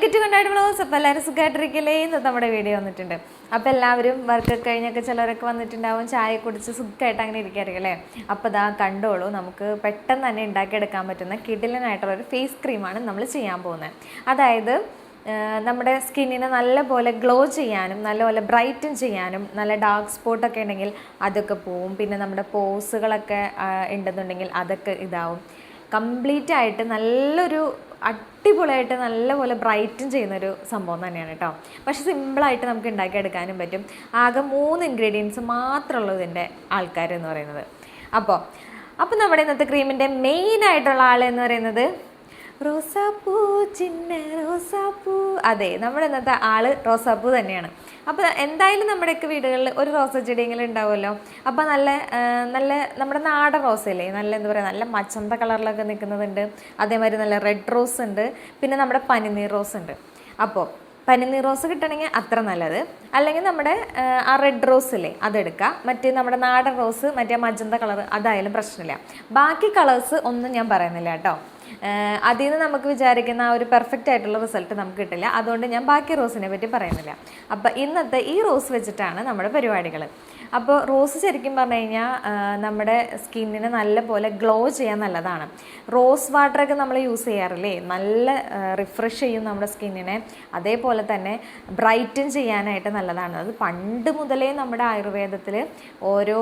അപ്പോൾ എല്ലാവരും സുഖമായിട്ടിരിക്കലേ എന്ന് നമ്മുടെ വീഡിയോ വന്നിട്ടുണ്ട്. അപ്പോൾ എല്ലാവരും വർക്കൊക്കെ കഴിഞ്ഞൊക്കെ ചിലരൊക്കെ വന്നിട്ടുണ്ടാവും, ചായ കുടിച്ച് സുഖമായിട്ട് അങ്ങനെ ഇരിക്കാറില്ല അല്ലേ. അപ്പോൾ ഇതാ കണ്ടോളൂ, നമുക്ക് പെട്ടെന്ന് തന്നെ ഉണ്ടാക്കിയെടുക്കാൻ പറ്റുന്ന കിടിലനായിട്ടുള്ളൊരു ഫേസ് ക്രീമാണ് നമ്മൾ ചെയ്യാൻ പോകുന്നത്. അതായത് നമ്മുടെ സ്കിന്നിനെ നല്ലപോലെ ഗ്ലോ ചെയ്യാനും നല്ലപോലെ ബ്രൈറ്റൻ ചെയ്യാനും, നല്ല ഡാർക്ക് സ്പോട്ടൊക്കെ ഉണ്ടെങ്കിൽ അതൊക്കെ പോവും. പിന്നെ നമ്മുടെ പോസുകളൊക്കെ ഉണ്ടെന്നുണ്ടെങ്കിൽ അതൊക്കെ ഇതാവും. കംപ്ലീറ്റ് ആയിട്ട് നല്ലൊരു അടിപൊളിയായിട്ട് നല്ലപോലെ ബ്രൈറ്റൻ ചെയ്യുന്നൊരു സംഭവം തന്നെയാണ് കേട്ടോ. പക്ഷെ സിമ്പിളായിട്ട് നമുക്ക് ഉണ്ടാക്കിയെടുക്കാനും പറ്റും. ആകെ 3 ഇൻഗ്രീഡിയൻസ് മാത്രമുള്ളൂ ഇതിൻ്റെ ആൾക്കാരെന്ന് പറയുന്നത്. അപ്പോൾ നമ്മുടെ ഇന്നത്തെ ക്രീമിൻ്റെ മെയിനായിട്ടുള്ള ആളെന്ന് പറയുന്നത് റോസാപ്പൂ, ചിന്ന റോസാപ്പൂ. അതെ, നമ്മുടെ ഇന്നത്തെ ആള് റോസാപ്പൂ തന്നെയാണ്. അപ്പോൾ എന്തായാലും നമ്മുടെയൊക്കെ വീടുകളിൽ ഒരു റോസാ ചെടിയെങ്കിലും ഉണ്ടാവുമല്ലോ. അപ്പോൾ നല്ല നമ്മുടെ നാടൻ റോസയില്ലേ, നല്ല എന്താ പറയുക, നല്ല മച്ചന്ത കളറിലൊക്കെ നിൽക്കുന്നതുണ്ട്. അതേമാതിരി നല്ല റെഡ് റോസ് ഉണ്ട്, പിന്നെ നമ്മുടെ പനിനീർ റോസ് ഉണ്ട്. അപ്പോൾ പനിനീർ റോസ് കിട്ടണമെങ്കിൽ അത്ര നല്ലത്. അല്ലെങ്കിൽ നമ്മുടെ ആ റെഡ് റോസ് ഇല്ലേ അതെടുക്കുക. മറ്റേ നമ്മുടെ നാടൻ റോസ്, മറ്റേ മജന്ത കളർ അതായാലും പ്രശ്നമില്ല. ബാക്കി കളേഴ്സ് ഒന്നും ഞാൻ പറയുന്നില്ല കേട്ടോ. അതിൽ നിന്ന് നമുക്ക് വിചാരിക്കുന്ന ആ ഒരു പെർഫെക്റ്റ് ആയിട്ടുള്ള റിസൾട്ട് നമുക്ക് കിട്ടില്ല. അതുകൊണ്ട് ഞാൻ ബാക്കി റോസിനെ പറ്റി പറയുന്നില്ല. അപ്പോൾ ഇന്നത്തെ ഈ റോസ് വെച്ചിട്ടാണ് നമ്മുടെ പരിപാടികൾ. അപ്പോൾ റോസ് ശരിക്കും പറഞ്ഞു കഴിഞ്ഞാൽ നമ്മുടെ സ്കിന്നിനെ നല്ലപോലെ ഗ്ലോ ചെയ്യാൻ നല്ലതാണ്. റോസ് വാട്ടറൊക്കെ നമ്മൾ യൂസ് ചെയ്യാറില്ലേ, നല്ല റിഫ്രഷ് ചെയ്യും നമ്മുടെ സ്കിന്നിനെ. അതേപോലെ തന്നെ ബ്രൈറ്റൻ ചെയ്യാനായിട്ട് നല്ലതാണ്. അത് പണ്ട് മുതലേ നമ്മുടെ ആയുർവേദത്തിൽ ഓരോ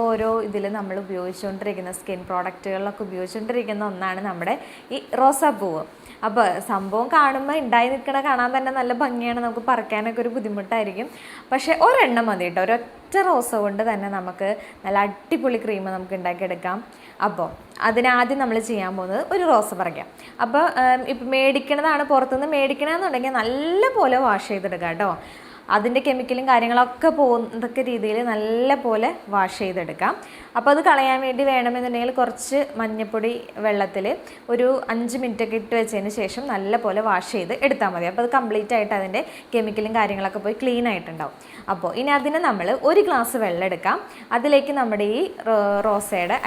ഇതിൽ നമ്മൾ ഉപയോഗിച്ചുകൊണ്ടിരിക്കുന്ന സ്കിൻ പ്രോഡക്റ്റുകളിലൊക്കെ ഉപയോഗിച്ചുകൊണ്ടിരിക്കുന്ന ഒന്നാണ് നമ്മുടെ ഈ റോസാപ്പൂവ്. അപ്പോൾ സംഭവം കാണുമ്പോൾ ഉണ്ടായി നിൽക്കണ കാണാൻ തന്നെ നല്ല ഭംഗിയാണ്, നമുക്ക് പറിക്കാനൊക്കെ ഒരു ബുദ്ധിമുട്ടായിരിക്കും. പക്ഷേ ഒരെണ്ണം മതി കേട്ടോ. ഒരൊറ്റ റോസ കൊണ്ട് തന്നെ നമുക്ക് നല്ല അടിപൊളി ക്രീം നമുക്ക് ഉണ്ടാക്കിയെടുക്കാം. അപ്പോൾ അതിനാദ്യം നമ്മൾ ചെയ്യാൻ പോകുന്നത് ഒരു റോസ പറിക്കാം. അപ്പോൾ ഇപ്പം മേടിക്കണതാണ്, പുറത്തുനിന്ന് മേടിക്കണമെന്നുണ്ടെങ്കിൽ നല്ല പോലെ വാഷ് ചെയ്തെടുക്കാം കേട്ടോ. അതിൻ്റെ കെമിക്കലും കാര്യങ്ങളൊക്കെ പോകുന്നതൊക്കെ രീതിയിൽ നല്ല പോലെ വാഷ് ചെയ്തെടുക്കാം. അപ്പോൾ അത് കളയാൻ വേണ്ടി വേണമെന്നുണ്ടെങ്കിൽ കുറച്ച് മഞ്ഞൾപ്പൊടി വെള്ളത്തിൽ ഒരു 5 മിനിറ്റൊക്കെ ഇട്ട് വെച്ചതിന് ശേഷം നല്ല പോലെ വാഷ് ചെയ്ത് എടുത്താൽ മതി. അപ്പോൾ അത് കംപ്ലീറ്റ് ആയിട്ട് അതിൻ്റെ കെമിക്കലും കാര്യങ്ങളൊക്കെ പോയി ക്ലീൻ ആയിട്ടുണ്ടാവും. അപ്പോൾ ഇനി അതിന് നമ്മൾ 1 ഗ്ലാസ് വെള്ളം എടുക്കാം. അതിലേക്ക് നമ്മുടെ ഈ റോസയുടെ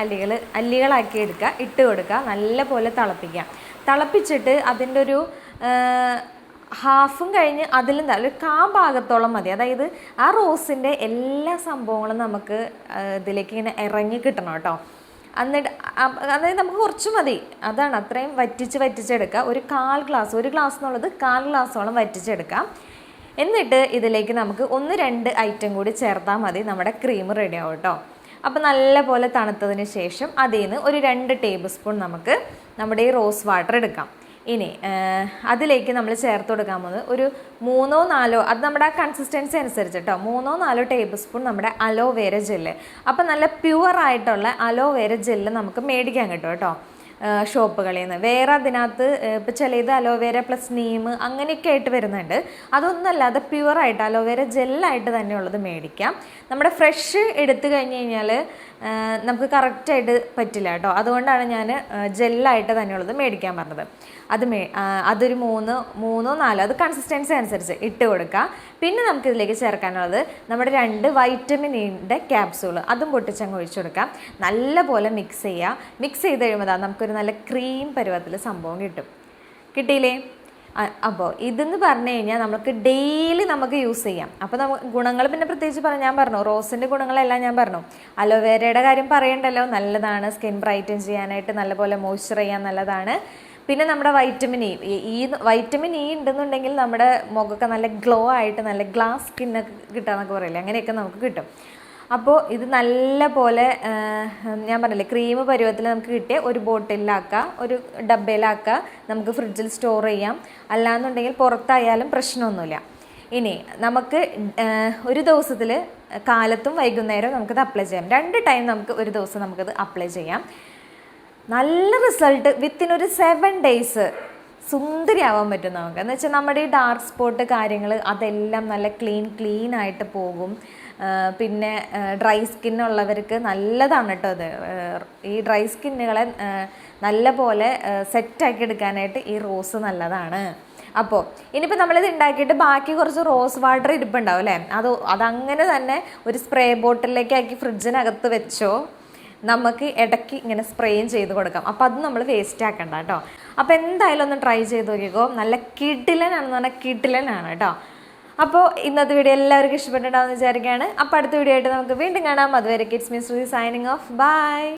അല്ലികളാക്കി എടുക്കുക, ഇട്ട് കൊടുക്കുക, നല്ല പോലെ തിളപ്പിച്ചിട്ട് അതിൻ്റെ ഒരു ഹാഫും കഴിഞ്ഞ് അതിലും ഒരു ഭാഗത്തോളം മതി. അതായത് ആ റോസിൻ്റെ എല്ലാ സംഭവങ്ങളും നമുക്ക് ഇതിലേക്ക് ഇങ്ങനെ ഇറങ്ങി കിട്ടണം കേട്ടോ. എന്നിട്ട് അതായത് നമുക്ക് കുറച്ച് മതി, അതാണ് അത്രയും വറ്റിച്ചെടുക്കുക. ഒരു 1/4 ഗ്ലാസ്, 1 ഗ്ലാസ് എന്നുള്ളത് 1/4 ഗ്ലാസോളം വറ്റിച്ചെടുക്കാം. എന്നിട്ട് ഇതിലേക്ക് നമുക്ക് 1-2 ഐറ്റം കൂടി ചേർത്താൽ മതി, നമ്മുടെ ക്രീം റെഡി ആവും കേട്ടോ. അപ്പോൾ നല്ല പോലെ തണുത്തതിന് ശേഷം അതിൽ നിന്ന് ഒരു 2 ടേബിൾ സ്പൂൺ നമുക്ക് നമ്മുടെ ഈ റോസ് വാട്ടർ എടുക്കാം. ഇനി അതിലേക്ക് നമ്മൾ ചേർത്ത് കൊടുക്കാൻ പോകുന്നത് ഒരു 3-4, അത് നമ്മുടെ ആ കൺസിസ്റ്റൻസി അനുസരിച്ച് കേട്ടോ, 3-4 ടേബിൾ സ്പൂൺ നമ്മുടെ അലോവേര ജെല്ല്. അപ്പം നല്ല പ്യുവറായിട്ടുള്ള അലോവേര ജെല്ല് നമുക്ക് മേടിക്കാൻ കിട്ടും കേട്ടോ ഷോപ്പുകളിൽ നിന്ന്. വേറെ അതിനകത്ത് ഇപ്പോൾ ചിലത് അലോവേര പ്ലസ് നീം അങ്ങനെയൊക്കെ ആയിട്ട് വരുന്നുണ്ട്. അതൊന്നല്ലാതെ പ്യുവറായിട്ട് അലോവേര ജെല്ലായിട്ട് തന്നെയുള്ളത് മേടിക്കാം. നമ്മുടെ ഫ്രഷ് എടുത്തു കഴിഞ്ഞ് കഴിഞ്ഞാൽ നമുക്ക് കറക്റ്റായിട്ട് പറ്റില്ല കേട്ടോ. അതുകൊണ്ടാണ് ഞാൻ ജെല്ലായിട്ട് തന്നെയുള്ളത് മേടിക്കാൻ പറഞ്ഞത്. അതൊരു 3-4 അത് കൺസിസ്റ്റൻസി അനുസരിച്ച് ഇട്ട് കൊടുക്കുക. പിന്നെ നമുക്കിതിലേക്ക് ചേർക്കാനുള്ളത് നമ്മുടെ 2 വൈറ്റമിൻ ഇയുടെ ക്യാപ്സൂൾ, അതും പൊട്ടിച്ചങ്ങ് ഒഴിച്ചു കൊടുക്കാം. നല്ല പോലെ മിക്സ് ചെയ്ത് കഴിയുമ്പോൾ നമുക്കൊരു നല്ല ക്രീം പരുവത്തിൽ സംഭവം കിട്ടിയില്ലേ. അപ്പോൾ ഇതെന്ന് പറഞ്ഞു കഴിഞ്ഞാൽ നമുക്ക് ഡെയിലി നമുക്ക് യൂസ് ചെയ്യാം. അപ്പോൾ നമുക്ക് ഗുണങ്ങൾ പിന്നെ പ്രത്യേകിച്ച് ഞാൻ പറഞ്ഞു, റോസിൻ്റെ ഗുണങ്ങളെല്ലാം ഞാൻ പറഞ്ഞു. അലോവേരയുടെ കാര്യം പറയണ്ടല്ലോ, നല്ലതാണ് സ്കിൻ ബ്രൈറ്റൻ ചെയ്യാനായിട്ട്, നല്ലപോലെ മോയ്സ്ചർ ചെയ്യാൻ നല്ലതാണ്. പിന്നെ നമ്മുടെ വൈറ്റമിൻ ഇ ഉണ്ടെന്നുണ്ടെങ്കിൽ നമ്മുടെ മുഖമൊക്കെ നല്ല ഗ്ലോ ആയിട്ട് നല്ല ഗ്ലാസ് സ്കിന്നൊക്കെ കിട്ടാന്നൊക്കെ പറയില്ലേ, അങ്ങനെയൊക്കെ നമുക്ക് കിട്ടും. അപ്പോൾ ഇത് നല്ല പോലെ ഞാൻ പറഞ്ഞില്ലേ ക്രീം പരുവത്തിൽ നമുക്ക് കിട്ടിയ ഒരു ബോട്ടിലാക്കുക, ഒരു ഡബ്ബയിലാക്കുക, നമുക്ക് ഫ്രിഡ്ജിൽ സ്റ്റോർ ചെയ്യാം. അല്ലാന്നുണ്ടെങ്കിൽ പുറത്തായാലും പ്രശ്നമൊന്നുമില്ല. ഇനി നമുക്ക് ഒരു ദിവസത്തിൽ കാലത്തും വൈകുന്നേരവും നമുക്കത് അപ്ലൈ ചെയ്യാം. 2 ടൈം നമുക്ക് ഒരു ദിവസം നമുക്കത് അപ്ലൈ ചെയ്യാം. നല്ല റിസൾട്ട് വിത്തിൻ ഒരു 7 ഡേയ്സ് സുന്ദരിയാവാൻ പറ്റും നമുക്ക്. എന്ന് വെച്ചാൽ നമ്മുടെ ഈ ഡാർക്ക് സ്പോട്ട് കാര്യങ്ങൾ അതെല്ലാം നല്ല ക്ലീൻ ആയിട്ട് പോകും. പിന്നെ ഡ്രൈ സ്കിന്നുള്ളവർക്ക് നല്ലതാണ് കേട്ടോ അത്. ഈ ഡ്രൈ സ്കിന്നുകളെ നല്ല പോലെ സെറ്റാക്കി എടുക്കാനായിട്ട് ഈ റോസ് നല്ലതാണ്. അപ്പോൾ ഇനിയിപ്പോൾ നമ്മളിത് ഉണ്ടാക്കിയിട്ട് ബാക്കി കുറച്ച് റോസ് വാട്ടർ ഇരിപ്പുണ്ടാവും അല്ലേ, അതങ്ങനെ തന്നെ ഒരു സ്പ്രേ ബോട്ടിലേക്കാക്കി ഫ്രിഡ്ജിനകത്ത് വെച്ചോ. നമുക്ക് ഇടയ്ക്ക് ഇങ്ങനെ സ്പ്രേയും ചെയ്ത് കൊടുക്കാം. അപ്പോൾ അത് നമ്മൾ വേസ്റ്റ് ആക്കണ്ട കേട്ടോ. അപ്പോൾ എന്തായാലും ഒന്ന് ട്രൈ ചെയ്ത് നോക്കിക്കോ. നല്ല കിടിലനാണെന്ന് പറഞ്ഞാൽ കിടിലനാണ് കേട്ടോ. അപ്പോൾ ഇന്നത്തെ വീഡിയോ എല്ലാവർക്കും ഇഷ്ടപ്പെട്ടിട്ടുണ്ടാവുമെന്ന് വിചാരിക്കുകയാണ്. അപ്പോൾ അടുത്ത വീഡിയോ ആയിട്ട് നമുക്ക് വീണ്ടും കാണാം. അതുവരെ kids me Shruti signing off. By.